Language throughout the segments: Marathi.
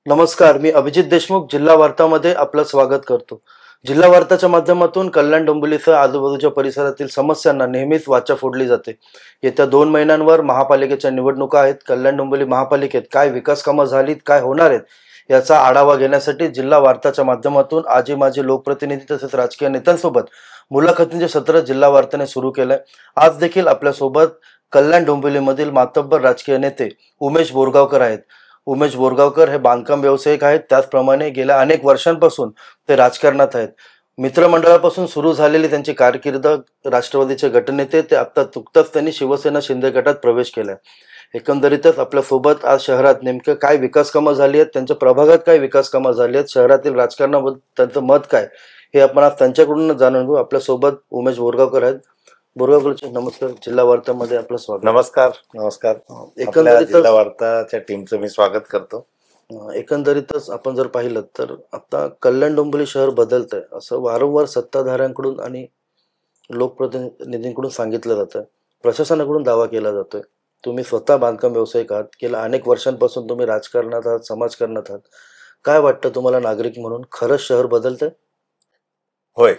नमस्कार, मी अभिजित देशमुख जिल्हा वार्तामध्ये आपलं स्वागत करतो. जिल्हा वार्ताच्या माध्यमातून कल्याण डोंबिवलीसह आजूबाजूच्या परिसरातील समस्यांना नेहमीच वाचा फोडली जाते. येत्या 2 महिन्यांवर महापालिकेच्या निवडणुका आहेत. कल्याण डोंबिवली महापालिकेत काय विकास कामं झालीत, काय होणार आहेत, याचा आढावा घेण्यासाठी जिल्हा वार्ताच्या माध्यमातून आजी माजी लोकप्रतिनिधी तसेच राजकीय नेत्यांसोबत मुलाखतींचे सत्र जिल्हा वार्ताने सुरू केलंय. आज देखील आपल्यासोबत कल्याण डोंबिवलीमधील मातब्बर राजकीय नेते उमेश बोरगावकर आहेत. उमेश बोरगावकर हे बांधकाम व्यावसायिक आहेत. त्याचप्रमाणे गेल्या अनेक वर्षांपासून ते राजकारणात आहेत. मित्रमंडळापासून सुरू झालेली त्यांची कारकीर्द राष्ट्रवादीचे गटनेते ते आता नुकताच त्यांनी शिवसेना शिंदे गटात प्रवेश केलाय. एकंदरीतच आपल्यासोबत आज शहरात नेमकं काय विकास कामं झाली आहेत, त्यांच्या प्रभागात काय विकास कामं झाली आहेत, शहरातील राजकारणाबद्दल त्यांचं मत काय, हे आपण आज त्यांच्याकडून जाणून घेऊ. आपल्यासोबत उमेश बोरगावकर आहेत. बोरगावकरचे नमस्कार. जिल्हा वार्तामध्ये आपलं स्वागत. नमस्कार. एकंदरीतच जिल्हा वार्ताच्या टीमचं मी स्वागत करतो. एकंदरीतच आपण जर पाहिलं तर आता कल्याण डोंबिवली शहर बदलतंय असं वारंवार सत्ताधाऱ्यांकडून आणि लोकप्रतिनिधींकडून सांगितलं जातं. प्रशासनाकडून दावा केला जातोय. तुम्ही स्वतः बांधकाम व्यावसायिक आहात. गेल्या अनेक वर्षांपासून तुम्ही राजकारणात आहात, समाजकारणात आहात. काय वाटतं तुम्हाला नागरिक म्हणून, खरंच शहर बदलतंय? होय,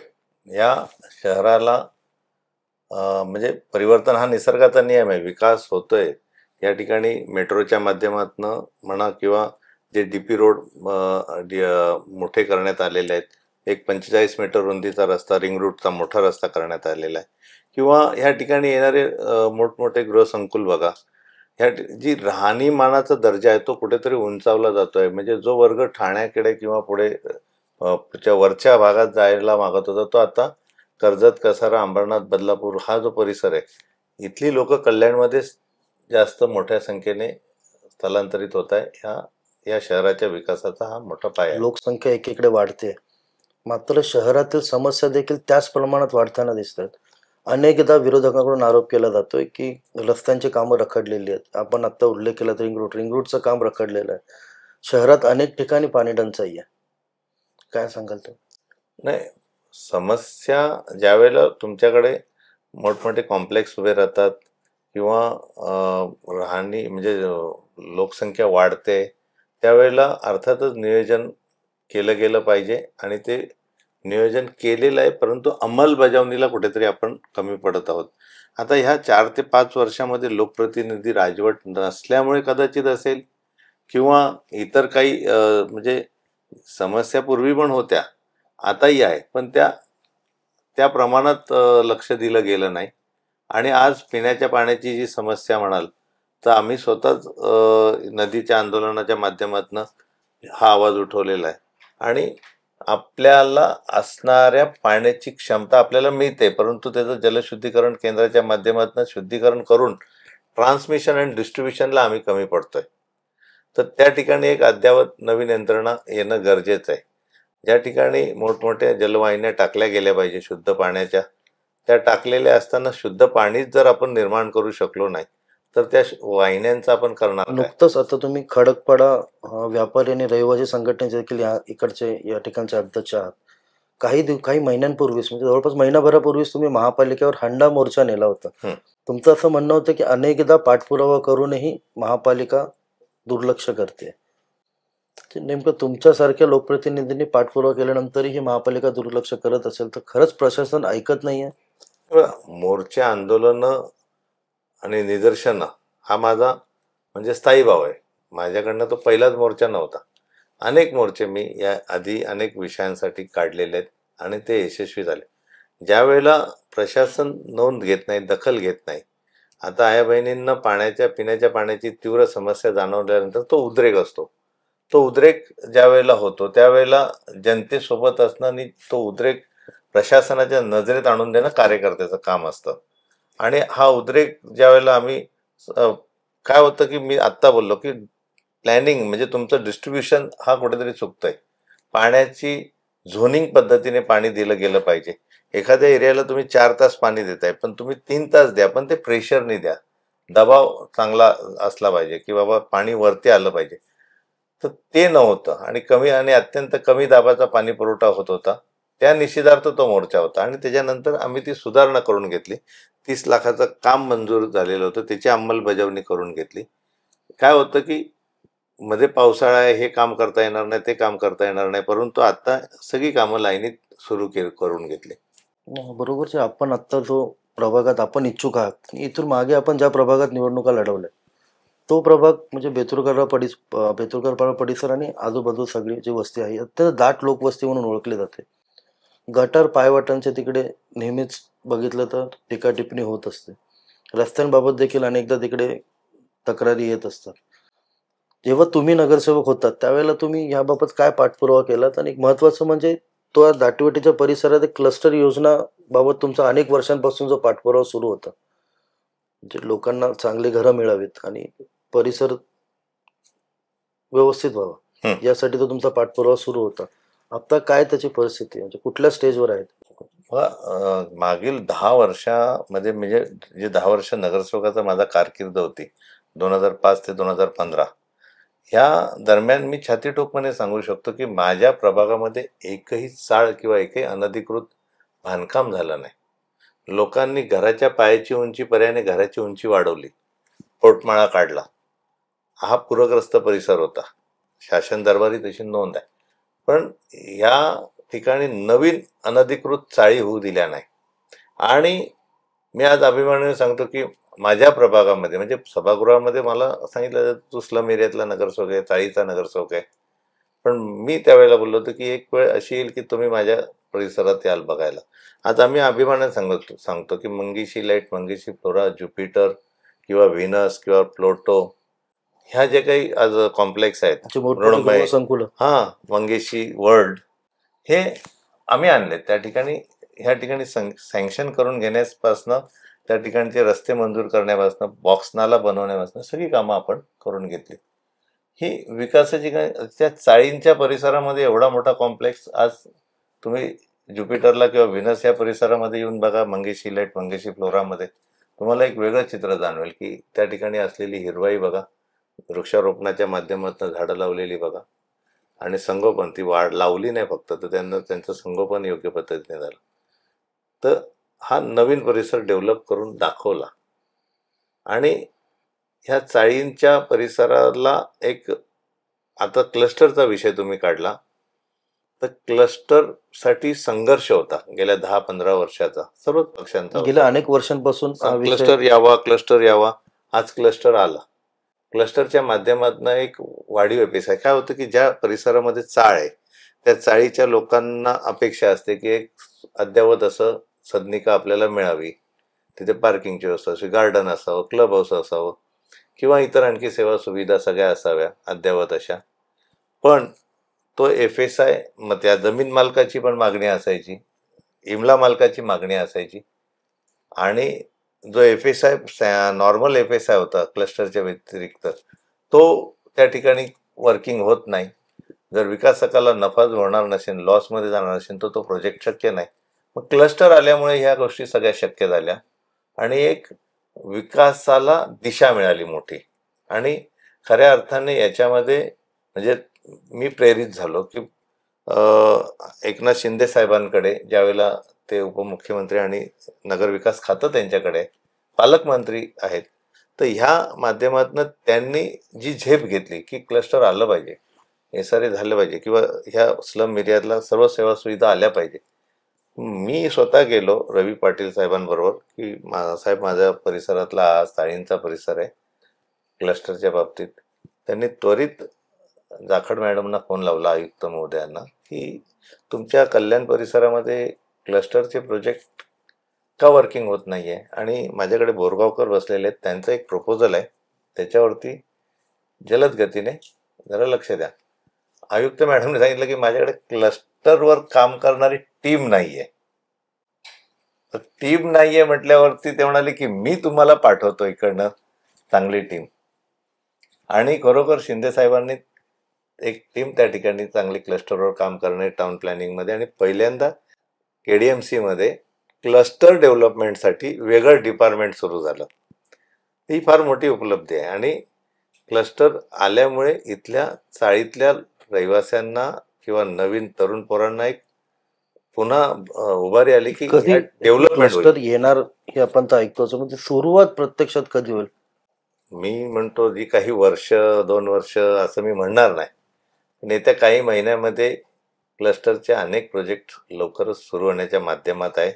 या शहराला म्हणजे परिवर्तन हा निसर्गाचा नियम आहे. विकास होतोय. या ठिकाणी मेट्रोच्या माध्यमातून म्हणा किंवा जे डीपी रोड मोठे करण्यात आलेले आहेत, एक 45 मीटर रुंदीचा रस्ता, रिंग रूटचा मोठा रस्ता करण्यात आलेला आहे, किंवा ह्या ठिकाणी येणारे मोठमोठे गृहसंकुल बघा. ह्या जी राहणीमानाचा दर्जा आहे तो कुठेतरी उंचावला जातोय. म्हणजे जो वर्ग ठाण्याकडे किंवा पुढे वरच्या भागात जायला मागत होता तो आता कर्जत, कसारा, अंबरनाथ, बदलापूर हा जो परिसर आहे, इथली लोक कल्याणमध्ये जास्त मोठ्या संख्येने स्थलांतरित होत आहे. या शहराच्या विकासाचा हा मोठा पाया आहे. लोकसंख्या एकीकडे वाढते, मात्र शहरातील समस्या देखील त्याच प्रमाणात वाढताना दिसतात. अनेकदा विरोधकांकडून आरोप केला जातोय की रस्त्यांची कामं रखडलेली आहेत. आपण आता उल्लेख केला रिंग रूटचं काम रखडलेलं आहे. शहरात अनेक ठिकाणी पाणी टंचाई आहे. काय सांगाल ते? नाही, समस्या ज्यावेळेला तुमच्याकडे मोठमोठे कॉम्प्लेक्स उभे राहतात किंवा राहणी म्हणजे लोकसंख्या वाढते, त्यावेळेला अर्थातच नियोजन केलं गेलं पाहिजे आणि ते नियोजन केलेलं आहे, परंतु अंमलबजावणीला कुठेतरी आपण कमी पडत आहोत. आता ह्या 4 ते 5 वर्षामध्ये लोकप्रतिनिधी राजवट नसल्यामुळे कदाचित असेल, किंवा इतर काही म्हणजे समस्या पूर्वी पण होत्या, आताही आहे, पण त्या प्रमाणात लक्ष दिलं गेलं नाही. आणि आज पिण्याच्या पाण्याची जी समस्या म्हणाल तर आम्ही स्वतःच नदीच्या आंदोलनाच्या माध्यमातून हा आवाज उठवलेला आहे. आणि आपल्याला असणाऱ्या पाण्याची क्षमता आपल्याला मिळते, परंतु त्याचं जलशुद्धीकरण केंद्राच्या माध्यमातून शुद्धीकरण करून ट्रान्समिशन आणि डिस्ट्रीब्युशनला आम्ही कमी पडतोय. तर त्या ठिकाणी एक अद्ययावत नवीन यंत्रणा येणं गरजेचं आहे. ज्या ठिकाणी मोठमोठ्या जलवाहिन्या टाकल्या गेल्या पाहिजे शुद्ध पाण्याच्या, त्या टाकलेल्या असताना शुद्ध पाणीच जर आपण निर्माण करू शकलो नाही तर त्या वाहिन्यांचा आपण करणार काय? नुकतंच आता तुम्ही खडकपाडा व्यापारी आणि रहिवासी संघटनेचे देखील या ठिकाणचे अध्यक्ष आहात. काही महिन्यांपूर्वीच, म्हणजे जवळपास महिनाभरापूर्वीच तुम्ही महापालिकेवर हंडा मोर्चा नेला होता. तुमचं असं म्हणणं होतं की अनेकदा पाठपुरावा करूनही महापालिका दुर्लक्ष करते. नेमकं तुमच्यासारख्या लोकप्रतिनिधींनी पाठपुरावा केल्यानंतरही ही महापालिका दुर्लक्ष करत असेल तर खरंच प्रशासन ऐकत नाहीये? मोर्चे, आंदोलन आणि निदर्शनं हा माझा म्हणजे स्थायी भाव आहे. माझ्याकडनं तो पहिलाच मोर्चा नव्हता. अनेक मोर्चे मी या आधी अनेक विषयांसाठी काढलेले आहेत आणि ते यशस्वी झाले. ज्या वेळेला प्रशासन नोंद घेत नाही, दखल घेत नाही, आता आया बहिणींना पिण्याच्या पाण्याची तीव्र समस्या जाणवल्यानंतर तो उद्रेक असतो. तो उद्रेक ज्या वेळेला होतो त्यावेळेला जनतेसोबत असणं आणि तो उद्रेक प्रशासनाच्या नजरेत आणून देणं कार्यकर्त्याचं काम असतं. आणि हा उद्रेक ज्या वेळेला आम्ही काय होतं की मी आत्ता बोललो की प्लॅनिंग म्हणजे तुमचं डिस्ट्रीब्युशन हा कुठेतरी चुकतंय. पाण्याची झोनिंग पद्धतीने पाणी दिलं गेलं पाहिजे. एखाद्या एरियाला तुम्ही 4 तास पाणी देताय, पण तुम्ही 3 तास द्या, पण ते प्रेशरने द्या. दबाव चांगला असला पाहिजे की बाबा पाणी वरती आलं पाहिजे. तर ते नव्हतं आणि अत्यंत कमी दाबाचा पाणी पुरवठा होत होता. त्या निषेधार्थ तो मोर्चा होता आणि त्याच्यानंतर आम्ही ती सुधारणा करून घेतली. 30 लाखाचं काम मंजूर झालेलं होतं, त्याची अंमलबजावणी करून घेतली. काय होतं की मध्ये पावसाळा आहे, हे काम करता येणार नाही, ते काम करता येणार नाही, परंतु आता सगळी कामं लाईनीत सुरू करून घेतली. बरोबरच आहे. आपण आत्ता जो प्रभागात आपण इच्छुक आहात, इथून मागे आपण ज्या प्रभागात निवडणुका लढवल्या, तो प्रभाग म्हणजे बेतुरकरपाडा परिसर आणि आजूबाजू सगळी जी वस्ती आहे अत्यंत दाट लोकवस्ती म्हणून ओळखली जाते. गटार पायवाटांच्या तिकडे नेहमीच बघितलं तर टीकाटिप्पणी होत असते. रस्त्यांबाबत देखील अनेकदा तिकडे तक्रारी येत असतात. जेव्हा तुम्ही नगरसेवक होतात त्यावेळेला तुम्ही याबाबत काय पाठपुरावा केलात आणि एक महत्वाचं म्हणजे तो दाटीवाटीच्या परिसरात एक क्लस्टर योजना बाबत तुमचा अनेक वर्षांपासून जो पाठपुरावा सुरू होता, म्हणजे लोकांना चांगली घरं मिळावीत आणि परिसर व्यवस्थित व्हावा हं. यासाठी तो तुमचा पाठपुरावा सुरू होता. आता काय त्याची परिस्थिती म्हणजे कुठल्या स्टेजवर आहेत? मागील 10 वर्षामध्ये म्हणजे जे 10 वर्ष नगरसेवकाचा माझा कारकीर्द होती 2005 ते 2015, ह्या दरम्यान मी छातीठोकपणे सांगू शकतो की माझ्या प्रभागामध्ये एकही चाळ किंवा एकही अनधिकृत बांधकाम झालं नाही. लोकांनी घराच्या पायाची उंची पर्यायाने घराची उंची वाढवली, पोटमाळा काढला. हा पूरग्रस्त परिसर होता. शासन दरबारी तशी नोंद आहे. पण या ठिकाणी नवीन अनधिकृत चाळी होऊ दिल्या नाही. आणि मी आज अभिमानाने सांगतो की माझ्या प्रभागामध्ये म्हणजे सभागृहामध्ये मला सांगितलं जातं तू स्लम एरियातला नगरसेवक आहे, चाळीचा नगरसेवक आहे. पण मी त्यावेळेला बोललो होतो की एक वेळ अशी येईल की तुम्ही माझ्या परिसरात याल बघायला. आज आम्ही अभिमानाने सांगतो की Mangeshi light, Mangeshi flora, Jupiter किंवा व्हीनस किंवा प्लुटो ह्या जे काही आज कॉम्प्लेक्स आहेत, म्हणजे मोठमोठी गृहसंकुलं. मंगेशी वर्ल्ड, हे आम्ही आणले. त्या ठिकाणी ह्या ठिकाणी सँक्शन करून घेण्यापासनं, त्या ठिकाणचे रस्ते मंजूर करण्यापासनं, बॉक्स नाला बनवण्यापासनं सगळी कामं आपण करून घेतली. ही विकासाची त्या चाळींच्या परिसरामध्ये एवढा मोठा कॉम्प्लेक्स आज तुम्ही ज्युपिटरला किंवा व्हीनस या परिसरामध्ये येऊन बघा, मंगेशी लाईट, मंगेशी फ्लोरामध्ये तुम्हाला एक वेगळं चित्र जाणवेल की त्या ठिकाणी असलेली हिरवाई बघा, वृक्षारोपणाच्या माध्यमातून झाडं लावलेली बघा, आणि संगोपन ती वाढ लावली नाही फक्त, तर त्यांचं संगोपन योग्य पद्धतीने झालं. तर हा नवीन परिसर डेव्हलप करून दाखवला. आणि ह्या चाळींच्या परिसराला एक, आता क्लस्टरचा विषय तुम्ही काढला, तर क्लस्टरसाठी संघर्ष होता गेल्या 10-15 वर्षाचा सर्वच पक्षांचा. गेल्या अनेक वर्षांपासून हा विषय क्लस्टर यावा. आज क्लस्टर आला. क्लस्टरच्या माध्यमातून एक वाढीव अपेक्षा आहे. काय होतं की ज्या परिसरामध्ये चाळ आहे त्या चाळीच्या लोकांना अपेक्षा असते की एक अद्यावत असं सदनिका आपल्याला मिळावी, तिथे पार्किंगची व्यवस्था असावी, गार्डन असावं, क्लब हाऊस असावं किंवा इतर आणखी सेवा सुविधा सगळ्या असाव्या अद्यावत अशा. पण तो FSI, मग त्या जमीन मालकाची पण मागणी असायची, इमला मालकाची मागणी असायची. आणि जो FSI नॉर्मल FSI होता क्लस्टरच्या व्यतिरिक्त, तो त्या ठिकाणी वर्किंग होत नाही. जर विकासकाला नफाच होणार नसेल, लॉसमध्ये जाणार नसेल, तर तो प्रोजेक्ट शक्य नाही. मग क्लस्टर आल्यामुळे ह्या गोष्टी सगळ्या शक्य झाल्या आणि एक विकासाला दिशा मिळाली मोठी. आणि खऱ्या अर्थाने याच्यामध्ये म्हणजे मी प्रेरित झालो की एकनाथ शिंदे साहेबांकडे ज्यावेळेला ते उपमुख्यमंत्री आणि नगरविकास खातं त्यांच्याकडे, पालकमंत्री आहेत, तर ह्या माध्यमातून त्यांनी जी झेप घेतली की क्लस्टर आलं पाहिजे, SRA झालं पाहिजे किंवा ह्या स्लम एरियातला सर्व सेवा सुविधा आल्या पाहिजे. मी स्वतः गेलो रवी पाटील साहेबांबरोबर की साहेब माझ्या परिसरातला हा चाळींचा परिसर आहे क्लस्टरच्या बाबतीत. त्यांनी त्वरित जाखड मॅडमना फोन लावला, आयुक्त महोदयांना, की तुमच्या कल्याण परिसरामध्ये क्लस्टरचे प्रोजेक्ट का वर्किंग होत नाही आहे. आणि माझ्याकडे बोरगावकर बसलेले आहेत, त्यांचं एक प्रपोजल आहे, त्याच्यावरती जलद गतीने जरा लक्ष द्या. आयुक्त मॅडमने सांगितलं की माझ्याकडे क्लस्टरवर काम करणारी टीम नाहीये. तर टीम नाहीये म्हटल्यावरती ते म्हणाले की मी तुम्हाला पाठवतो इकडनं चांगली टीम. आणि खरोखर शिंदे साहेबांनी एक टीम त्या ठिकाणी चांगली क्लस्टरवर काम करणे टाउन प्लॅनिंगमध्ये, आणि पहिल्यांदा KDMC मध्ये क्लस्टर डेव्हलपमेंटसाठी वेगळं डिपार्टमेंट सुरू झालं. ही फार मोठी उपलब्धी आहे. आणि क्लस्टर आल्यामुळे इथल्या चाळीतल्या रहिवाशांना किंवा नवीन तरुण पोरांना एक पुन्हा उभारी आली की कधी डेव्हलपमेंट क्लस्टर येणार हे आपण तर ऐकतोच, म्हणजे सुरुवात प्रत्यक्षात कधी होईल? मी म्हणतो जी काही वर्ष 2 वर्ष असं मी म्हणणार नाही, पण येत्या काही महिन्यामध्ये क्लस्टरचे अनेक प्रोजेक्ट लवकरच सुरू होण्याच्या माध्यमात आहे.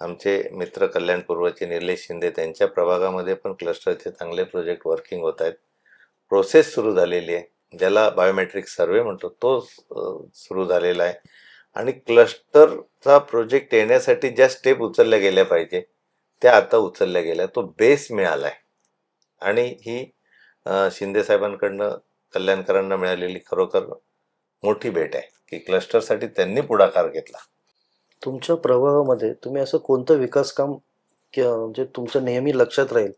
आमचे मित्र कल्याण पूर्वचे निलेश शिंदे त्यांच्या प्रभागामध्ये पण क्लस्टरचे चांगले प्रोजेक्ट वर्किंग होत आहेत. प्रोसेस सुरू झालेली आहे, ज्याला बायोमेट्रिक सर्वे म्हणतो तो सुरू झालेला आहे. आणि क्लस्टरचा प्रोजेक्ट येण्यासाठी ज्या स्टेप उचलल्या गेल्या पाहिजे त्या आता उचलल्या गेल्या, तो बेस मिळाला आहे. आणि ही शिंदे साहेबांकडनं कल्याणकरांना मिळालेली खरोखर मोठी भेट आहे की क्लस्टरसाठी त्यांनी पुढाकार घेतला. तुमच्या प्रभागामध्ये तुम्ही असं कोणतं विकास काम म्हणजे तुमच्या नेहमी लक्षात राहील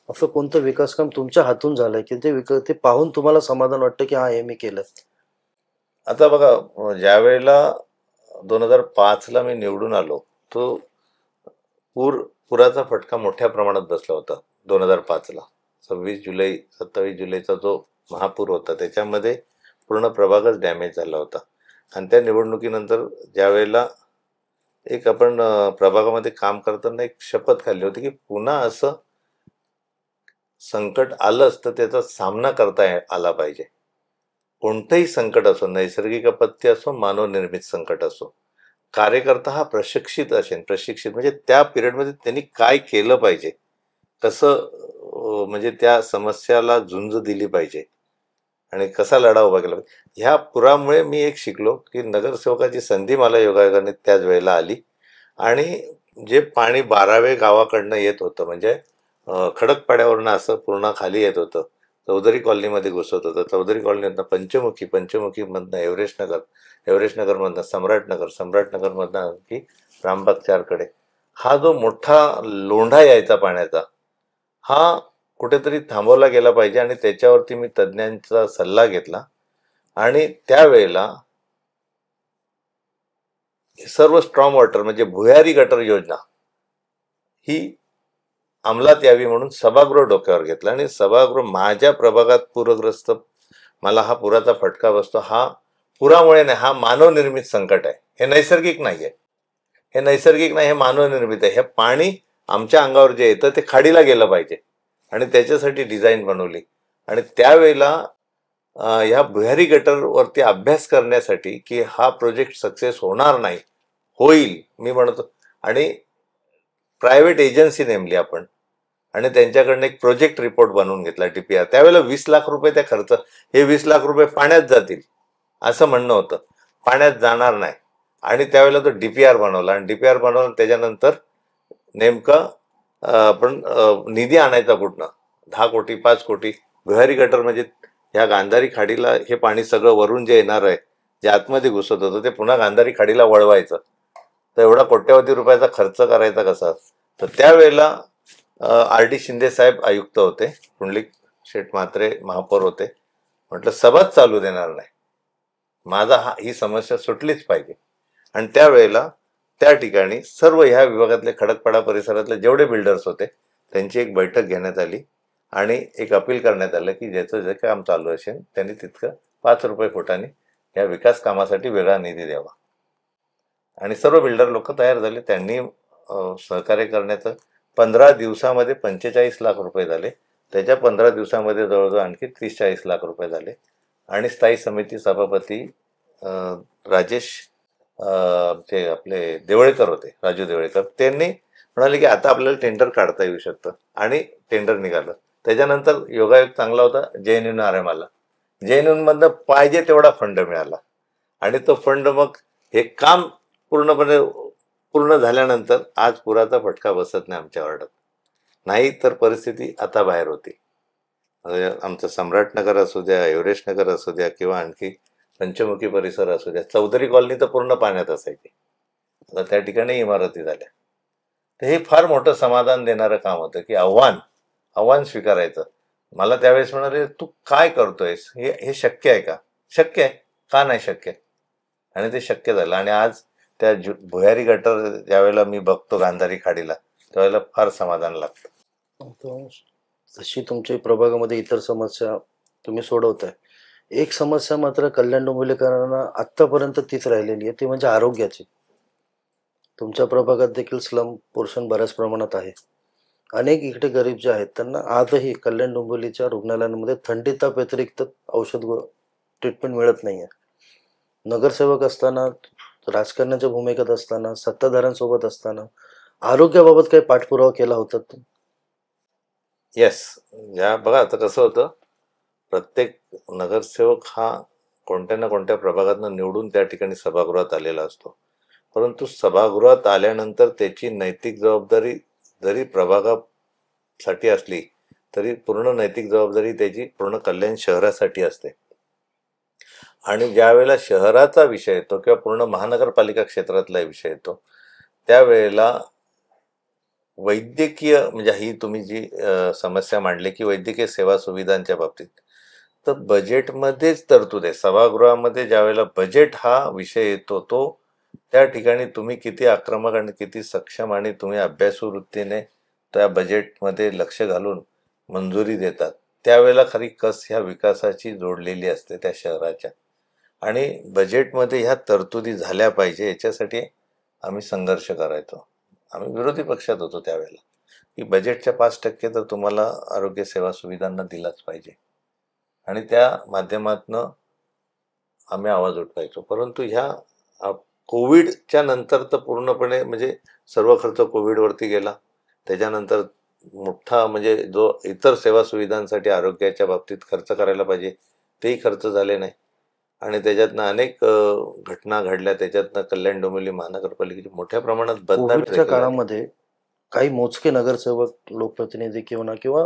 असं कोणतं विकास काम तुमच्या हातून झालंय की ते पाहून तुम्हाला समाधान वाटतं की हा हे मी केलं? आता बघा, ज्या वेळेला 2005ला मी निवडून आलो, तो पुराचा फटका मोठ्या प्रमाणात बसला होता. 2005ला 26 जुलै 27 जुलैचा जो महापूर होता त्याच्यामध्ये पूर्ण प्रभागच डॅमेज झाला होता. आणि त्या निवडणुकीनंतर ज्या वेळेला एक आपण प्रभागामध्ये काम करताना एक शपथ खाल्ली होती की पुन्हा असं संकट आलंच तर त्याचा सामना करता आला पाहिजे. कोणतंही संकट असो, नैसर्गिक आपत्ती असो, मानवनिर्मित संकट असो, कार्यकर्ता हा प्रशिक्षित म्हणजे त्या पिरियडमध्ये त्यांनी काय केलं पाहिजे, कसं म्हणजे त्या समस्याला झुंज दिली पाहिजे आणि कसा लढा उभा केला पाहिजे. ह्या पुरामुळे मी एक शिकलो की नगरसेवकाची संधी मला योगायोगाने त्याच वेळेला आली. आणि जे पाणी 12वे गावाकडनं येत होतं, म्हणजे खडकपाड्यावरनं असं पूर्ण खाली येत होतं, चौधरी कॉलनीमध्ये घुसत होतं, चौधरी कॉलनीमधनं पंचमुखीमधनं एव्हरेस्ट नगरमधनं सम्राटनगरमधनं आणखी रामबाग 4कडे हा जो मोठा लोंढा यायचा पाण्याचा, हा कुठेतरी थांबवला गेला पाहिजे. आणि त्याच्यावरती मी तज्ज्ञांचा सल्ला घेतला आणि त्यावेळेला सर्व स्ट्रॉंग वॉटर म्हणजे भुयारी गटर योजना ही अंमलात यावी म्हणून सभागृह डोक्यावर घेतला. आणि सभागृह, माझ्या प्रभागात पूरग्रस्त, मला हा पुराचा फटका बसतो, हा पुरामुळे नाही, हा मानवनिर्मित संकट आहे. हे नैसर्गिक नाही आहे, हे मानवनिर्मित आहे. हे पाणी आमच्या अंगावर जे येतं ते खाडीला गेलं पाहिजे आणि त्याच्यासाठी डिझाईन बनवली. आणि त्यावेळेला ह्या भुयारी गटरवरती अभ्यास करण्यासाठी की हा प्रोजेक्ट सक्सेस होणार नाही, होईल मी म्हणतो, आणि प्रायव्हेट एजन्सी नेमली आपण आणि त्यांच्याकडनं एक प्रोजेक्ट रिपोर्ट बनवून घेतला, DPR. त्यावेळेला 20 लाख रुपये त्या खर्च, हे 20 लाख रुपये पाण्यात जातील असं म्हणणं होतं, पाण्यात जाणार नाही. आणि त्यावेळेला तो DPR बनवला आणि DPR बनवला. त्याच्यानंतर नेमकं आपण निधी आणायचा कुठनं, 10 कोटी 5 कोटी. भुयारी गटर म्हणजे ह्या गांधारी खाडीला हे पाणी सगळं वरून जे येणार आहे, जे आतमध्ये घुसत होतं, ते पुन्हा गांधारी खाडीला वळवायचं. तर एवढा कोट्यवधी रुपयाचा खर्च करायचा कसा? तर त्यावेळेला RD शिंदे साहेब आयुक्त होते, पुंडलिक शेठ म्हात्रे महापौर होते. म्हटलं सभाच चालू देणार नाही, ही समस्या सुटलीच पाहिजे. आणि त्यावेळेला त्या ठिकाणी सर्व ह्या विभागातले खडकपाडा परिसरातले जेवढे बिल्डर्स होते त्यांची एक बैठक घेण्यात आली आणि एक अपील करण्यात आलं की ज्याचं जे काम चालू असेल त्यांनी तितकं 5 रुपये फुटाने या विकास कामासाठी वेगळा निधी द्यावा. आणि सर्व बिल्डर लोक तयार झाले. त्यांनी सहकार्य करण्याचं 15 दिवसामध्ये 45 लाख रुपये झाले. त्याच्या 15 दिवसामध्ये जवळजवळ आणखी 30-40 लाख रुपये झाले. आणि स्थायी समिती सभापती राजेश ते आपले देवळेकर होते, राजू देवळेकर, त्यांनी म्हणाले की आता आपल्याला टेंडर काढता येऊ शकतं. आणि टेंडर निघालं. त्याच्यानंतर योगायोग चांगला होता, JNU RM आला. JNU मधनं पाहिजे तेवढा फंड मिळाला आणि तो फंड मग हे काम पूर्ण झाल्यानंतर आज पुराचा फटका बसत नाही आमच्या वार्डात. नाही तर परिस्थिती आता बाहेर होती. आमचं सम्राटनगर असू द्या, एव्हरेस्ट नगर असू द्या किंवा आणखी पंचमुखी परिसर असू द्या, चौधरी कॉलनी तर पूर्ण पाण्यात असायची. आता त्या ठिकाणी इमारती झाल्या. तर हे फार मोठं समाधान देणारं काम होतं की आव्हान स्वीकारायचं. मला त्यावेळेस म्हणाले तू काय करतोयस, हे शक्य आहे का? शक्य आहे, का नाही शक्य? आणि ते शक्य झालं. आणि आज त्या भुयारी गटर ज्यावेळेला मी बघतो गांधारी खाडीला, त्यावेळेला फार समाधान लागतं. जशी तुमच्या प्रभागामध्ये इतर समस्या तुम्ही सोडवताय, एक समस्या मात्र कल्याण डोंबिवलीकरांना आतापर्यंत तीच राहिलेली आहे, ती म्हणजे आरोग्याची. तुमच्या प्रभागात देखील स्लम पोर्शन बऱ्याच प्रमाणात आहे. अनेक इकडे गरीब जे आहेत त्यांना आजही कल्याण डोंबिवलीच्या रुग्णालयांमध्ये थंडी ताप व्यतिरिक्त ट्रीटमेंट मिळत नाहीये. नगरसेवक असताना, राजकारण्याच्या भूमिकेत असताना, सत्ताधाऱ्यांसोबत असताना आरोग्याबाबत काही पाठपुरावा केला होता तुम्ही? येस. या बघा आता कसं होतं, प्रत्येक नगरसेवक हा कोणत्या ना कोणत्या प्रभागातनं निवडून त्या ठिकाणी सभागृहात आलेला असतो. परंतु सभागृहात आल्यानंतर त्याची नैतिक जबाबदारी जरी प्रभागासाठी असली तरी पूर्ण नैतिक जबाबदारी त्याची पूर्ण कल्याण शहरासाठी असते. आणि ज्या वेळेला शहराचा विषय येतो किंवा पूर्ण महानगरपालिका क्षेत्रातला विषय येतो त्यावेळेला वैद्यकीय म्हणजे ही तुम्ही जी समस्या मांडली की वैद्यकीय सेवा सुविधांच्या बाबतीत, तर बजेटमध्येच तरतूद आहे. सभागृहामध्ये ज्या वेळेला बजेट हा विषय येतो तो त्या ठिकाणी तुम्ही किती आक्रमक आणि किती सक्षम आणि तुम्ही अभ्यासू वृत्तीने त्या बजेटमध्ये लक्ष घालून मंजुरी देतात, त्यावेळेला खरी कस ह्या विकासाची जोडलेली असते त्या शहराच्या. आणि बजेटमध्ये ह्या तरतुदी झाल्या पाहिजे याच्यासाठी आम्ही संघर्ष करायचो. आम्ही विरोधी पक्षात होतो त्यावेळेला की बजेटच्या 5% तर तुम्हाला आरोग्य सेवा सुविधांना दिलाच पाहिजे आणि त्या माध्यमातनं आम्ही आवाज उठवायचो. परंतु ह्या कोविडच्या नंतर तर पूर्णपणे म्हणजे सर्व खर्च कोविडवरती गेला. त्याच्यानंतर मोठा म्हणजे जो इतर सेवा सुविधांसाठी आरोग्याच्या बाबतीत खर्च करायला पाहिजे तेही खर्च झाले नाही आणि त्याच्यातनं अनेक घटना घडल्या. त्याच्यातनं कल्याण डोंबिवली महानगरपालिकेची मोठ्या प्रमाणात बदनामी कोविडच्या देखील झाली. काळामध्ये काही मोजके नगरसेवक, लोकप्रतिनिधी किंवा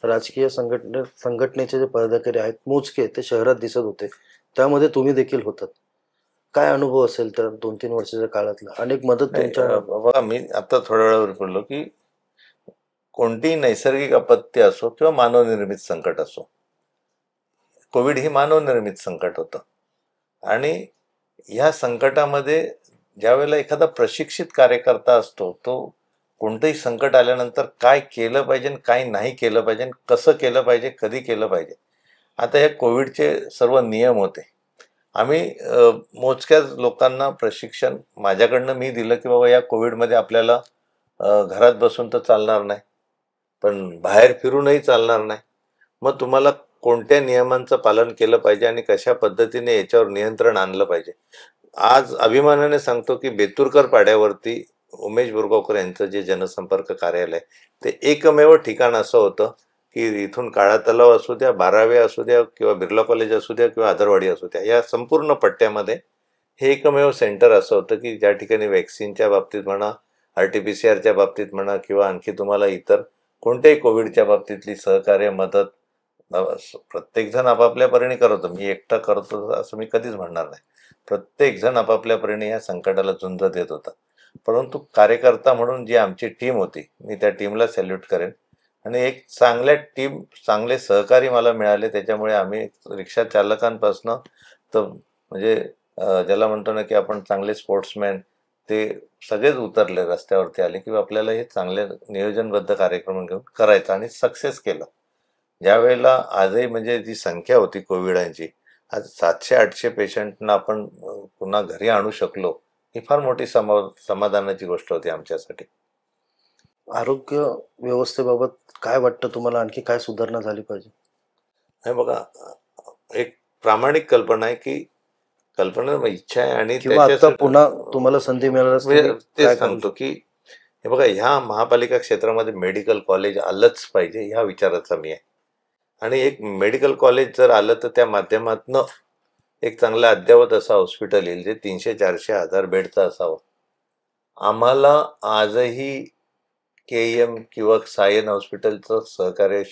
राजकीय संघटनेचे जे पदाधिकारी आहेत मोजके ते शहरात दिसत होते. त्यामध्ये तुम्ही देखील होतात. काय अनुभव असेल त्या 2-3 वर्षाच्या काळातला? अनेक मदत नाही, तुमच्या बघा मी आता थोड्या वेळावर बोललो की कोणतीही नैसर्गिक आपत्ती असो किंवा मानवनिर्मित संकट असो, कोविड ही मानवनिर्मित संकट होतं आणि ह्या संकटामध्ये ज्या वेळेला एखादा प्रशिक्षित कार्यकर्ता असतो तो कोणतंही संकट आल्यानंतर काय केलं पाहिजे आणि काय नाही केलं पाहिजे, कसं केलं पाहिजे, कधी केलं पाहिजे. आता या कोविडचे सर्व नियम होते. आम्ही मोजक्याच लोकांना प्रशिक्षण माझ्याकडनं मी दिलं की बाबा या कोविडमध्ये आपल्याला घरात बसून तर चालणार नाही, पण बाहेर फिरूनही चालणार नाही. मग तुम्हाला कोणत्या नियमांचं पालन केलं पाहिजे आणि कशा पद्धतीने याच्यावर नियंत्रण आणलं पाहिजे. आज अभिमानाने सांगतो की बेतुरकर पाड्यावरती उमेश बुरगावकर यांचं जे जनसंपर्क कार्यालय ते एकमेव ठिकाण असं होतं की इथून काळा तलाव असू द्या, 12वे असू द्या किंवा बिर्ला कॉलेज असू द्या किंवा आदरवाडी असू द्या, या संपूर्ण पट्ट्यामध्ये हे एकमेव सेंटर असं होतं की ज्या ठिकाणी वॅक्सिनच्या बाबतीत म्हणा, RT-PCR बाबतीत म्हणा किंवा आणखी तुम्हाला इतर कोणत्याही कोविडच्या बाबतीतली सहकार्य मदत प्रत्येक जण आपापल्या परीने करतो. मी एकटा करतो असं मी कधीच म्हणणार नाही. प्रत्येक जण आपापल्या परीने या संकटाला झुंज देत होता. परंतु कार्यकर्ता म्हणून जी आमची टीम होती मी त्या टीमला सॅल्यूट करेन आणि एक चांगले सहकारी मला मिळाले. त्याच्यामुळे आम्ही रिक्षा चालकांपासनं तर म्हणजे ज्याला म्हणतो ना की आपण चांगले स्पोर्ट्समॅन ते सगळेच उतरले, रस्त्यावरती आले की आपल्याला हे चांगले नियोजनबद्ध कार्यक्रम घेऊन करायचा आणि सक्सेस केलं. ज्या वेळेला आजही म्हणजे जी संख्या होती कोविडांची, आज 700-800 पेशंटना आपण पुन्हा घरी आणू शकलो, ही फार मोठी समाधानाची गोष्ट होती आमच्यासाठी. आरोग्य व्यवस्थेबाबत काय वाटतं तुम्हाला? आणखी काय सुधारणा झाली पाहिजे? हे बघा, एक प्रामाणिक कल्पना आहे की कल्पना इच्छा आहे आणि किंवा आता पुन्हा तुम्हाला संधी मिळाल्यास म्हणजे तुम्ही तेच काय करू सांगतो शकता? की हे बघा, ह्या महापालिका क्षेत्रामध्ये मेडिकल कॉलेज आलंच पाहिजे ह्या विचाराचा मी आहे. आणि एक मेडिकल कॉलेज जर आलं तर त्या माध्यमातनं एक चांगलं अद्ययावत असं हॉस्पिटल येईल जे 300-400-1000 बेडचं असावं. आम्हाला आजही KEM किंवा सायन हॉस्पिटलचं सहकार्य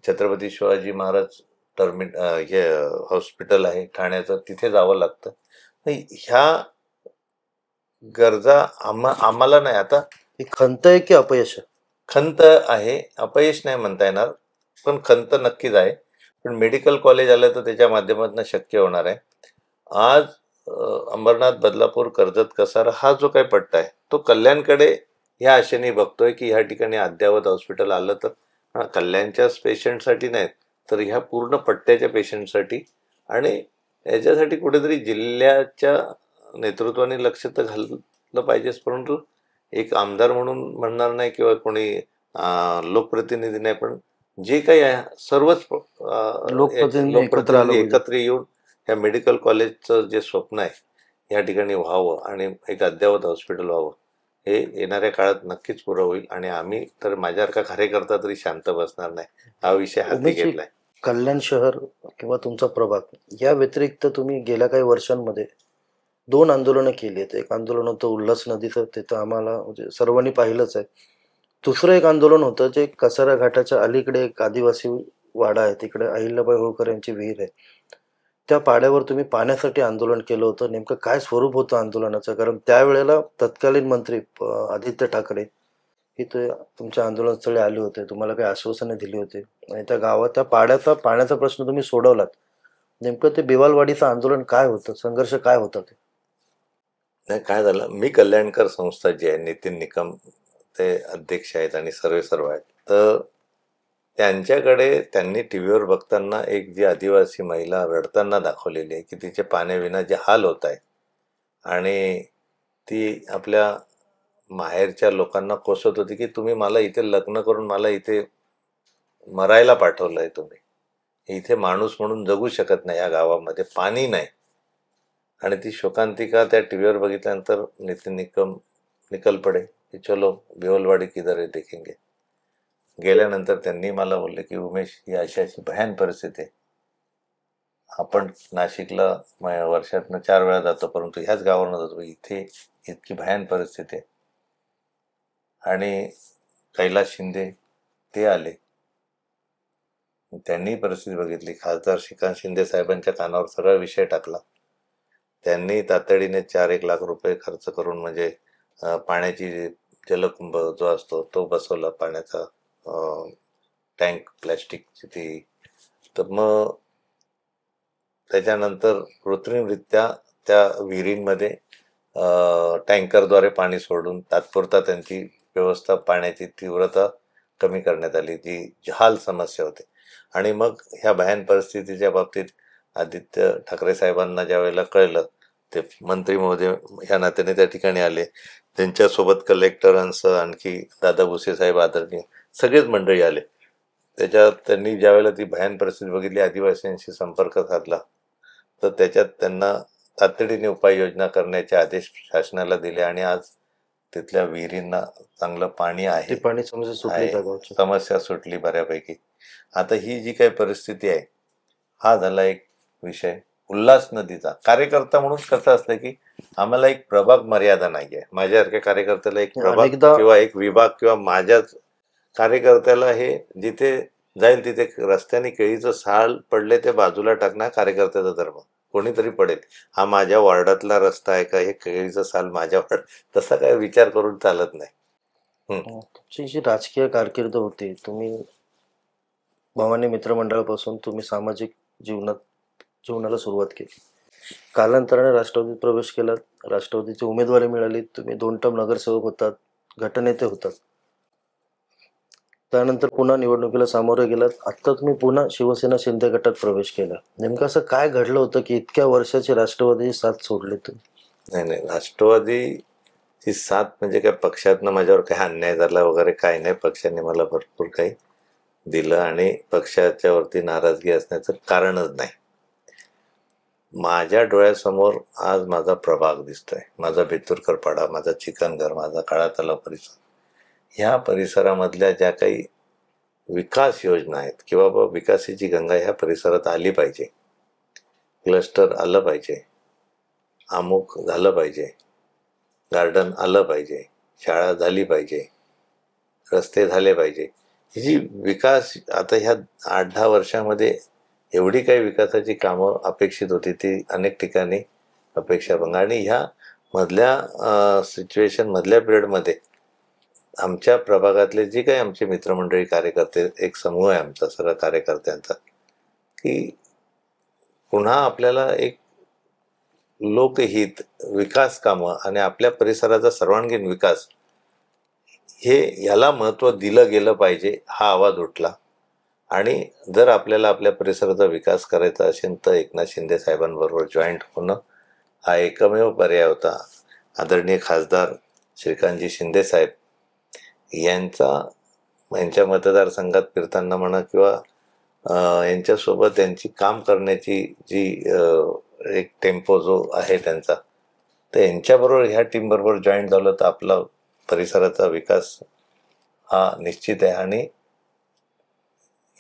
छत्रपती शिवाजी महाराज हे हॉस्पिटल आहे ठाण्याचं, तिथे जावं लागतं. ह्या गरजा आम्हाला नाही. आता ही खंत आहे की अपयश आहे? खंत आहे, अपयश नाही म्हणता येणार, पण खंत नक्कीच आहे. पण मेडिकल कॉलेज आलं तर त्याच्या माध्यमातून शक्य होणार आहे. आज अंबरनाथ, बदलापूर, कर्जत, कसारा हा जो काही पट्टा आहे तो कल्याणकडे या आशेने बघतोय की ह्या ठिकाणी अद्ययावत हॉस्पिटल आलं तर कल्याणच्याच पेशंटसाठी नाहीत तर ह्या पूर्ण पट्ट्याच्या पेशंटसाठी. आणि याच्यासाठी कुठेतरी जिल्ह्याच्या नेतृत्वाने लक्ष तर घाललं पाहिजेच, परंतु एक आमदार म्हणून म्हणणार नाही किंवा कोणी लोकप्रतिनिधी नाही पण जे काही आहे सर्वच लोकप्रतिनिधी एकत्र आलं पाहिजे. एकत्र येऊन या मेडिकल कॉलेजचं जे स्वप्न आहे या ठिकाणी व्हावं आणि एक अद्ययावत हॉस्पिटल व्हावं हे येणाऱ्या काळात नक्कीच पुरं होईल. आणि आम्ही तर माझ्यासारखा कार्यकर्ता तरी शांत बसणार नाही, हा विषय हाती उमेशजी, घेतलाय. कल्याण शहर किंवा तुमचा प्रभाग या व्यतिरिक्त तुम्ही गेल्या काही वर्षांमध्ये 2 आंदोलनं केली आहेत. एक आंदोलन होतं उल्हास नदीचं, ते तर आम्हाला म्हणजे सर्वांनी पाहिलंच आहे. दुसरं एक आंदोलन होतं जे कसारा घाटाच्या अलीकडे एक आदिवासी वाडा आहे, तिकडे अहिल्याबाई होळकर यांची विहीर आहे. त्या पाड्यावर तुम्ही पाण्यासाठी आंदोलन केलं होतं. नेमकं काय स्वरूप होतं आंदोलनाचं? कारण त्यावेळेला तत्कालीन मंत्री आदित्य ठाकरे हे ते तुमच्या आंदोलनस्थळी आले होते. तुम्हाला काही आश्वासने दिली होती आणि त्या गावात त्या पाड्याचा पाण्याचा प्रश्न तुम्ही सोडवलात. नेमकं ते बिवालवाडीचं आंदोलन काय होतं? संघर्ष काय होता ते? नाही, काय झालं, मी कल्याणकर संस्था जी आहे, नितीन निकम ते अध्यक्ष आहेत आणि सर्व आहेत. तर त्यांच्याकडे त्यांनी टीव्हीवर बघताना एक जी आदिवासी महिला रडताना दाखवलेली आहे की तिचे पाण्याविना जे हाल होत आहे आणि ती आपल्या माहेरच्या लोकांना कोसत होती की तुम्ही मला इथे लग्न करून मला इथे मरायला पाठवलंय, तुम्ही इथे माणूस म्हणून जगू शकत नाही, या गावामध्ये पाणी नाही. आणि ती शोकांतिका त्या टीव्हीवर बघितल्यानंतर नितीन निकम निकल पडे की चलो बिवलवाडी किधर आहे देखेंगे. गेल्यानंतर त्यांनी मला बोलले की उमेश, ही अशी अशी भयान परिस्थिती आहे, आपण नाशिकला वर्षातनं 4 वेळा जातो परंतु ह्याच गावावरून जातो, इथे इतकी भयान परिस्थिती आहे. आणि कैलास शिंदे ते आले, त्यांनी परिस्थिती बघितली. खासदार श्रीकांत शिंदे साहेबांच्या कानावर सगळा विषय टाकला. त्यांनी तातडीने 4-1 लाख रुपये खर्च करून म्हणजे पाण्याची जलकुंभ जो असतो तो बसवला, पाण्याचा टँक प्लॅस्टिकची ती. तर मग त्याच्यानंतर कृत्रिमरित्या त्या विहिरींमध्ये टँकरद्वारे पाणी सोडून तात्पुरता त्यांची व्यवस्था, पाण्याची तीव्रता कमी करण्यात आली, जी जहाल समस्या होती. आणि मग ह्या भयान परिस्थितीच्या बाबतीत आदित्य ठाकरे साहेबांना ज्या वेळेला कळलं, ते मंत्री महोदय ह्या नात्याने त्या ठिकाणी आले. त्यांच्यासोबत कलेक्टरांसह आणखी दादा भुसे साहेब आदरणीय सगळेच मंडळी आले. त्याच्यात त्यांनी ज्यावेळेला ती भयान परिस्थिती बघितली, आदिवासींशी संपर्क साधला, तर त्याच्यात त्यांना तातडीने उपाययोजना करण्याचे आदेश शासनाला दिले आणि आज तिथल्या विहिरींना चांगलं पाणी आहे. पाणी समस्या सुटली का गावची? समस्या सुटली बऱ्यापैकी. आता ही जी काही परिस्थिती आहे, हा झाला एक विषय. उल्हास नदीचा कार्यकर्ता म्हणून कसं असतं की आम्हाला एक प्रभाग मर्यादा नाहीये. माझ्यासारख्या कार्यकर्त्याला एक प्रभाग किंवा एक विभाग किंवा माझ्याच कार्यकर्त्याला हे जिथे जाईल तिथे रस्त्याने केळीचं साल पडले ते बाजूला टाकणं कार्यकर्त्याचा धर्म. कोणीतरी पडेल, हा माझ्या वॉर्डातला रस्ता आहे का, हे केळीचं साल माझ्या वॉर्ड, तसा काय विचार करून चालत नाही. तुमची जी राजकीय कारकीर्द होती, तुम्ही भवानी मित्रमंडळापासून तुम्ही सामाजिक जीवनाला सुरुवात केली. कालांतराने राष्ट्रवादीत प्रवेश केला, राष्ट्रवादीची उमेदवारी मिळाली, तुम्ही 2 टर्म नगरसेवक होतात, गटनेते होतात. त्यानंतर पुन्हा निवडणुकीला सामोरे गेलात. आता तुम्ही पुन्हा शिवसेना शिंदे गटात प्रवेश केला. नेमकं असं काय घडलं होतं की इतक्या वर्षाची राष्ट्रवादीची साथ सोडली तुम्ही? नाही, राष्ट्रवादीची साथ म्हणजे काय, पक्षातनं माझ्यावर काही अन्याय झाला वगैरे काही नाही. पक्षाने मला भरपूर काही दिलं आणि पक्षाच्या वरती नाराजगी असण्याचं कारणच नाही. माझ्या डोळ्यासमोर आज माझा प्रभाग दिसतोय, माझा बेतुरकर पाडा, माझा चिकनघर, माझा काळा तलाव परिसर. ह्या परिसरामधल्या ज्या काही विकास योजना आहेत किंवा बाबा विकासाची गंगा ह्या परिसरात आली पाहिजे, क्लस्टर आलं पाहिजे, अमुक झालं पाहिजे, गार्डन आलं पाहिजे, शाळा झाली पाहिजे, रस्ते झाले पाहिजे. ही जी विकास आता ह्या 8-10 वर्षामध्ये एवढी काही विकासाची कामं अपेक्षित होती ती अनेक ठिकाणी अपेक्षा भंग. आणि ह्या मधल्या सिच्युएशन मधल्या पिरियडमध्ये आमच्या प्रभागातले जे काही आमचे मित्रमंडळी कार्यकर्ते, एक समूह आहे आमचा सगळ्या कार्यकर्त्यांचा, की पुन्हा आपल्याला एक लोकहित, विकास कामं आणि आपल्या परिसराचा सर्वांगीण विकास हे याला महत्त्व दिलं गेलं पाहिजे, हा आवाज उठला. आणि जर आपल्याला आपल्या परिसराचा विकास करायचा असेल तर एकनाथ शिंदे साहेबांबरोबर जॉईंट होणं हा एकमेव पर्याय होता. आदरणीय खासदार श्रीकांतजी शिंदे साहेब यांचा यांच्या मतदारसंघात फिरताना म्हणा किंवा यांच्यासोबत यांची काम करण्याची जी एक टेम्पो जो आहे त्यांचा, तर यांच्याबरोबर ह्या टीमबरोबर जॉईन झालं तर आपला परिसराचा विकास हा निश्चित आहे. आणि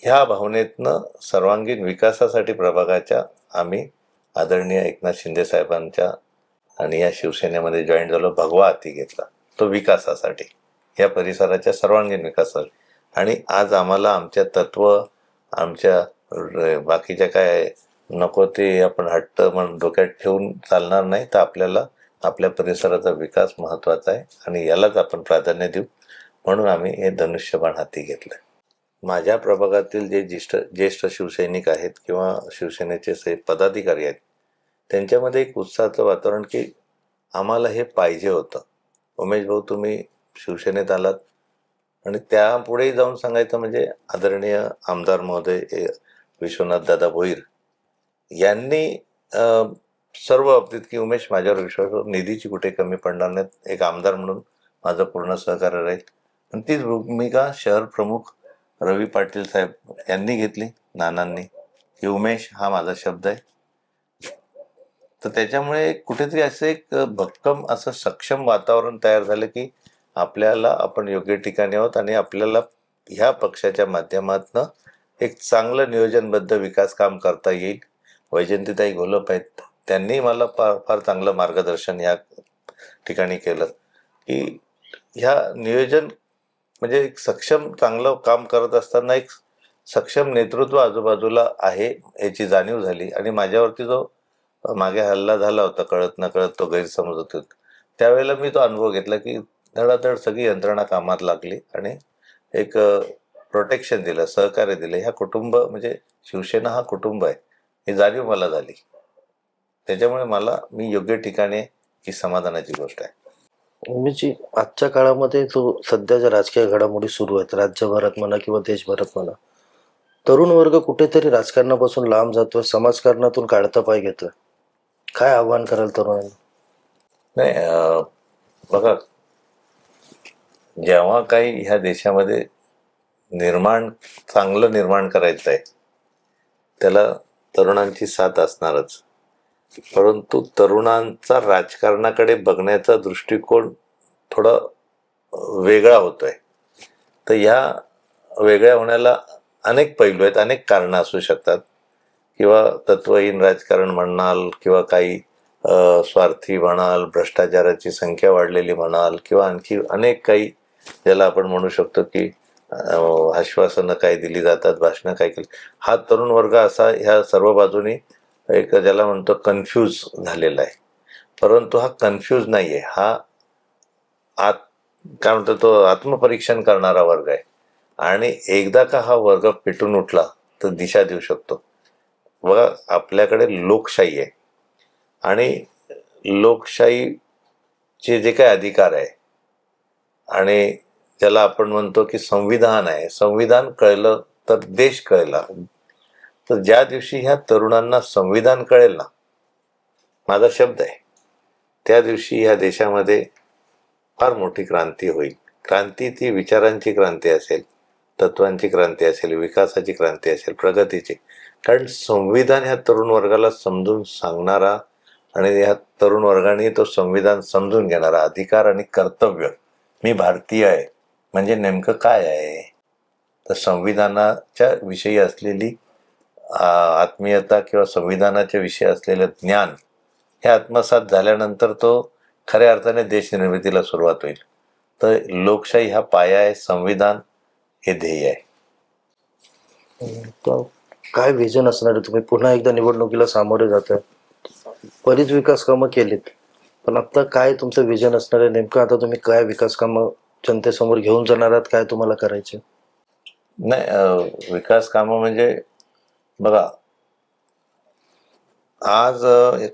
ह्या भावनेतनं सर्वांगीण विकासासाठी प्रभागाच्या आम्ही आदरणीय एकनाथ शिंदे साहेबांच्या आणि या शिवसेनेमध्ये जॉईन झालो. भगवा हाती घेतला तो विकासासाठी, या परिसराच्या सर्वांगीण विकासासाठी. आणि आज आम्हाला आमच्या तत्व, आमच्या बाकीच्या काय नको ते आपण हट्ट म्हणून डोक्यात ठेवून चालणार नाही. तर आपल्याला आपल्या परिसराचा विकास महत्त्वाचा आहे आणि यालाच आपण प्राधान्य देऊ, म्हणून आम्ही हे धनुष्यबाण हाती घेतलं. माझ्या प्रभागातील जे ज्येष्ठ शिवसैनिक आहेत किंवा शिवसेनेचे पदाधिकारी आहेत, त्यांच्यामध्ये एक उत्साहाचं वातावरण की आम्हाला हे पाहिजे होतं. उमेश भाऊ, तुम्ही शिवसेनेत आलात. आणि त्यापुढेही जाऊन सांगायचं म्हणजे आदरणीय आमदार महोदय विश्वनाथ दादा भोईर यांनी सर्व बाबतीत की उमेश माझ्यावर विश्वास, निधीची कुठे कमी पडणार नाहीत, एक आमदार म्हणून माझं पूर्ण सहकार्य राहील. आणि तीच भूमिका शहर प्रमुख रवी पाटील साहेब यांनी घेतली, नानांनी, की उमेश हा माझा शब्द आहे. तर त्याच्यामुळे कुठेतरी असं एक भक्कम असं सक्षम वातावरण तयार झालं की आपल्याला आपण योग्य ठिकाणी आहोत आणि आपल्याला ह्या पक्षाच्या माध्यमातून एक चांगलं नियोजनबद्ध विकास काम करता येईल. वैजयंतीताई घोलप आहेत, त्यांनी मला फार चांगलं मार्गदर्शन या ठिकाणी केलं की ह्या नियोजन म्हणजे एक सक्षम चांगलं काम करत असताना एक सक्षम नेतृत्व आजूबाजूला आहे याची जाणीव झाली. आणि माझ्यावरती जो मागे हल्ला झाला होता कळत न कळत, तो गैरसमज होते, त्यावेळेला मी तो अनुभव घेतला की धडाधड सगळी यंत्रणा कामात लागली आणि एक प्रोटेक्शन दिलं, सहकार्य दिलं. ह्या कुटुंब म्हणजे शिवसेना हा कुटुंब आहे ही जाणीव मला झाली. त्याच्यामुळे मी योग्य ठिकाणी ही समाधानाची गोष्ट आहे. उमेशजी, आजच्या काळामध्ये जो सध्याच्या राजकीय घडामोडी सुरू आहेत राज्यभरात म्हणा किंवा देशभरात म्हणा, तरुण वर्ग कुठेतरी राजकारणापासून लांब जातोय, समाजकारणातून काढता पाय घेतोय. काय आव्हान कराल तरुणांना? नाही, बघा, जेव्हा काही ह्या देशामध्ये चांगलं निर्माण करायचं आहे त्याला तरुणांची साथ असणारच. परंतु तरुणांचा राजकारणाकडे बघण्याचा दृष्टिकोन थोडा वेगळा होतोय. तर ह्या वेगळ्या होण्याला अनेक पैलू आहेत, अनेक कारणं असू शकतात. किंवा तत्वहीन राजकारण म्हणाल किंवा काही स्वार्थी म्हणाल, भ्रष्टाचाराची संख्या वाढलेली म्हणाल किंवा आणखी अनेक काही ज्याला आपण म्हणू शकतो की आश्वासनं काय दिली जातात, भाषणं काय केली. हा तरुण वर्ग असा ह्या सर्व बाजूनी एक ज्याला म्हणतो कन्फ्यूज झालेला आहे. परंतु हा कन्फ्यूज नाही आहे, हा काय म्हणतो तो आत्मपरीक्षण करणारा वर्ग आहे. आणि एकदा का हा वर्ग पेटून उठला तर दिशा देऊ शकतो. बघा, आपल्याकडे लोकशाही आहे आणि लोकशाहीचे जे काही अधिकार आहे आणि ज्याला आपण म्हणतो की संविधान आहे, संविधान कळलं तर देश कळला. तर ज्या दिवशी ह्या तरुणांना संविधान कळेल ना, माझा शब्द आहे, त्या दिवशी ह्या देशामध्ये फार मोठी क्रांती होईल. क्रांती ती विचारांची क्रांती असेल, तत्वांची क्रांती असेल, विकासाची क्रांती असेल, प्रगतीची. कारण संविधान ह्या तरुण वर्गाला समजून सांगणारा आणि ह्या तरुण वर्गाने तो संविधान समजून घेणारा, अधिकार आणि कर्तव्य, मी भारतीय आहे म्हणजे नेमकं काय आहे, तर संविधानाच्या विषयी असलेली आत्मीयता किंवा संविधानाच्या विषयी असलेलं ज्ञान हे आत्मसात झाल्यानंतर तो खऱ्या अर्थाने देशनिर्मितीला सुरुवात होईल. तर लोकशाही हा पाया आहे, संविधान हे ध्येय आहे. काय विजन असणार आहे? तुम्ही पुन्हा एकदा निवडणुकीला सामोरे जाताय, बरीच विकास कामं केलीत, पण आता काय तुमचं विजन असणार आहे? नेमकं आता तुम्ही काय विकास कामं जनतेसमोर घेऊन जाणार आहात? काय तुम्हाला करायचे? नाही, विकास कामं म्हणजे बघा, आज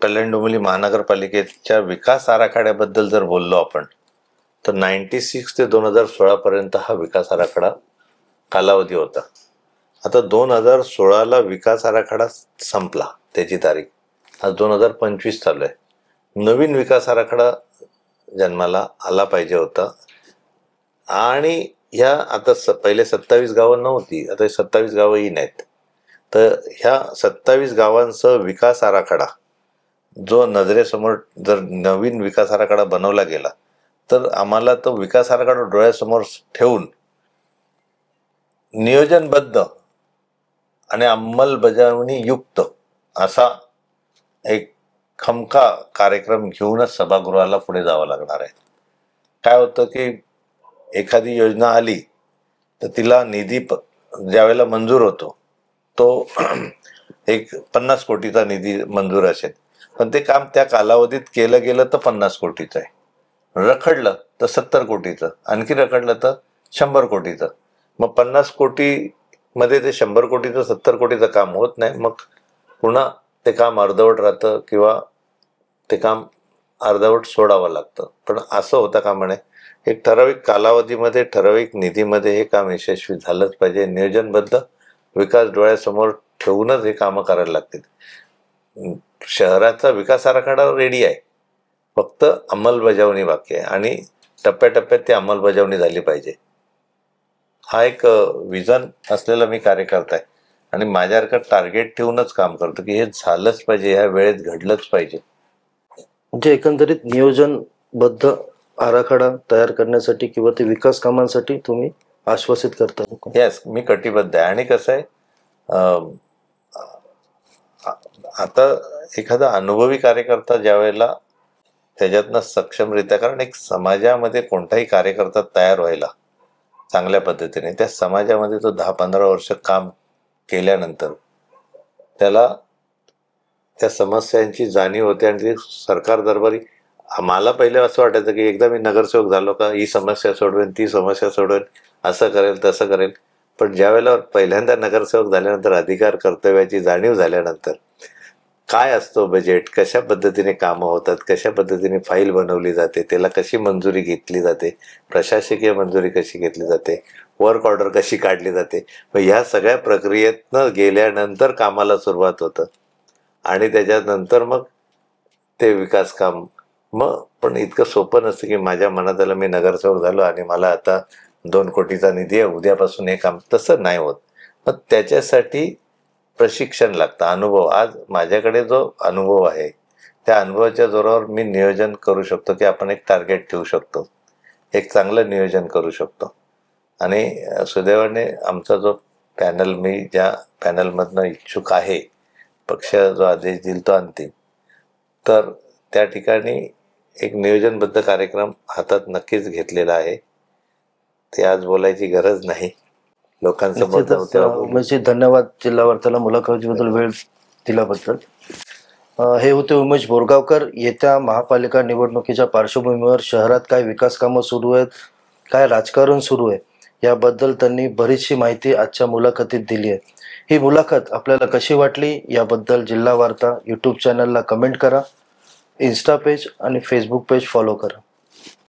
कल्याण डोंबिवली महानगरपालिकेच्या विकास आराखड्याबद्दल जर बोललो आपण तर 96 ते 2016 पर्यंत हा विकास आराखडा कालावधी होता. आता 2016ला विकास आराखडा संपला, त्याची तारीख आज 2025 चालू आहे. नवीन विकास आराखडा जन्माला आला पाहिजे होता आणि ह्या आता पहिले 27 गावं नव्हती, आता 27 गावंही नाहीत. तर ह्या 27 गावांचा विकास आराखडा जो नजरेसमोर जर नवीन विकास आराखडा बनवला गेला तर आम्हाला तो विकास आराखडा डोळ्यासमोर ठेवून नियोजनबद्ध आणि अंमलबजावणी युक्त असा एक खमका कार्यक्रम घेऊनच सभागृहाला पुढे जावं लागणार आहे. काय होतं की एखादी योजना आली तर तिला निधी ज्यावेळेला मंजूर होतो तो एक 50 कोटीचा निधी मंजूर असेल, पण ते काम त्या कालावधीत केलं गेलं तर 50 कोटीचं आहे, रखडलं तर 70 कोटीचं, आणखी रखडलं तर 100 कोटीचं. मग 50 कोटी मध्ये ते 100 कोटीचं 70 कोटीचं काम होत नाही, मग पुन्हा ते काम अर्धवट राहतं किंवा ते काम अर्धवट सोडावं लागतं. पण असं होतं का म्हणे, एक ठराविक कालावधीमध्ये ठराविक निधीमध्ये हे काम यशस्वी झालंच पाहिजे. नियोजनबद्ध विकास डोळ्यासमोर ठेवूनच हे कामं करायला लागतील. शहराचा विकास आराखडा रेडी आहे, फक्त अंमलबजावणी बाकी आहे आणि टप्प्याटप्प्यात ती अंमलबजावणी झाली पाहिजे. हा एक विजन असलेला मी कार्यकर्ता आहे आणि माझ्यासारखं टार्गेट ठेवूनच काम करतो की हे झालंच पाहिजे, ह्या वेळेत घडलंच पाहिजे. म्हणजे एकंदरीत नियोजनबद्ध आराखडा तयार करण्यासाठी किंवा ते विकास कामांसाठी तुम्ही आश्वासित करता. येस, मी कटिबद्ध आहे. आणि कसं आहे, आता एखादा अनुभवी कार्यकर्ता ज्या वेळेला त्याच्यातनं सक्षमरित्या, कारण एक समाजामध्ये कोणताही कार्यकर्ता तयार व्हायला चांगल्या पद्धतीने त्या समाजामध्ये तो 10-15 वर्ष काम केल्यानंतर त्याला त्या समस्यांची जाणीव होते आणि ते सरकार दरबारी. मला पहिले असं वाटायचं की एकदा मी नगरसेवक झालो का ही समस्या सोडवेन, ती समस्या सोडवेन, असं करेल तसं करेल. पण ज्या वेळेला पहिल्यांदा नगरसेवक झाल्यानंतर अधिकार कर्तव्याची जाणीव झाल्यानंतर काय असतो बजेट, कशा पद्धतीने कामं होतात, कशा पद्धतीने फाईल बनवली जाते, त्याला कशी मंजुरी घेतली जाते, प्रशासकीय मंजुरी कशी घेतली जाते, वर्क ऑर्डर कशी काढली जाते, मग ह्या सगळ्या प्रक्रियेतनं गेल्यानंतर कामाला सुरुवात होतं आणि त्याच्यानंतर मग ते विकास काम. मग पण इतकं सोपं नसतं की माझ्या मनात आलं मी नगरसेवक झालो आणि मला आता 2 कोटीचा निधी आहे, उद्यापासून हे काम. तसं नाही होत. मग त्याच्यासाठी प्रशिक्षण लागतं, अनुभव. आज माझ्याकडे जो अनुभव आहे त्या अनुभवाच्या जोरावर मी नियोजन करू शकतो की आपण एक टार्गेट ठेवू शकतो, एक चांगलं नियोजन करू शकतो. आणि सुदैवाने आमचा जो पॅनल, मी ज्या पॅनलमधनं इच्छुक आहे, पक्ष जो आदेश देईल तो अंतिम, तर त्या ठिकाणी एक नियोजनबद्ध कार्यक्रम हातात नक्कीच घेतलेला आहे. ते आज बोलायची गरज नाही, लोकांसमोर म्हणजे धन्यवाद जिल्हा वार्ताला मुलाखतीबद्दल वेळ दिल्याबद्दल. हे होते उमेश बोरगावकर. येत्या महापालिका निवडणुकीच्या पार्श्वभूमीवर शहरात काय विकास कामं सुरू आहेत, काय राजकारण सुरू आहे याबद्दल त्यांनी बरीचशी माहिती आजच्या मुलाखतीत दिली आहे. ही मुलाखत आपल्याला कशी वाटली याबद्दल जिल्हा वार्ता यूट्यूब चॅनलला कमेंट करा, इन्स्टा पेज आणि फेसबुक पेज फॉलो करा.